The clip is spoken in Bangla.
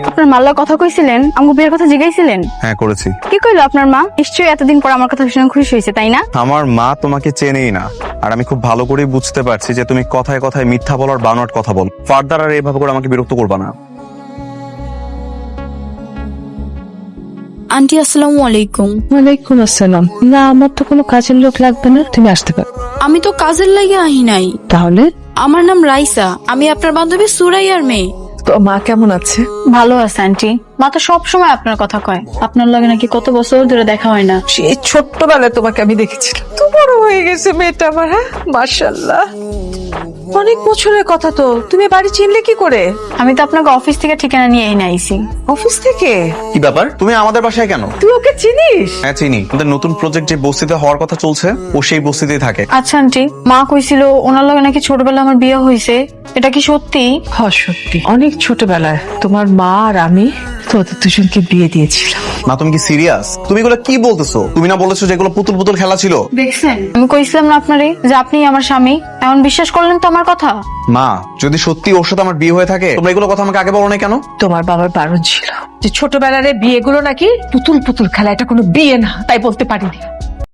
আপনার মাল্লা কথা কইছিলেন, আমগো বিয়ের কথা জিগাইছিলেন? হ্যাঁ করেছি। কি কইলো আপনার মা? নিশ্চয়ই এতদিন পর আমার কথা শুনে খুশি হয়েছে, তাই না? আমার মা তোমাকে চেনেই না, আর আমি খুব ভালো করেই বুঝতে পারছি যে তুমি কথায় কথায় মিথ্যা বলার বানোয়াট কথা বল। ফার্দার আর এভাবে করে আমাকে বিরক্ত করবা না। আন্টি আসসালামু আলাইকুম। ওয়ালাইকুম আসসালাম। না, আমার তো কোনো কাজের লোক লাগবে না, তুমি আসতে পারো। আমি তো কাজের লাগে আহি নাই। তাহলে আমার নাম রাইসা, আমি আপনার বান্ধবী সুরাইয়ার মেয়ে। তো মা কেমন আছে? ভালো আছে আন্টি। মা তো সব সময় আপনার কথা কয়, আপনার লগে নাকি কত বছর ধরে দেখা হয় না। সেই ছোট্টবেলায় তোমাকে আমি দেখেছিলাম, তো বড় হয়ে গেছে মেয়েটা আমার। হ্যাঁ, মাশাআল্লাহ, অনেক বছরের কথা। তো তুমি বাড়ি চিনলে কি করে? আমি তো আপনাকে অফিস থেকে ঠিকানা নিয়ে এনে আইছি। অফিস থেকে? কি ব্যাপার, তুমি আমাদের বাসায় কেন? তুই ওকে চিনিস? হ্যাঁ চিনি, আমাদের নতুন প্রজেক্ট যে বস্তিতে হওয়ার কথা চলছে, ও সেই বস্তিতেই থাকে। আচ্ছা আন্টি, মা কইছিল ওনার লগে নাকি ছোটবেলায় আমার বিয়ে হয়েছে, এটা কি সত্যি? হ্যাঁ সত্যি, অনেক ছোটবেলায় তোমার মা আর আমি তোদের দুজনকে বিয়ে দিয়েছিলাম। মা তুমি কি সিরিয়াস? তুমি এগুলো কি বলতেছো? তুমি না বলেছো যে এগুলো পুতুল পুতুল খেলা ছিল? দেখছেন, আমি কইছিলাম না আপনারে যে আপনি আমার স্বামী, এখন বিশ্বাস করলেন তো আমার কথা? মা যদি সত্যি ওর সাথে আমার বিয়ে হয়ে থাকে, তোমরা এগুলো কথা আমাকে আগে বলো না কেন? তোমার বাবার বারণ ছিল যে ছোটবেলার বিয়েগুলো নাকি পুতুল পুতুল খেলা, এটা কোনো বিয়ে না, তাই বলতে পারিনি।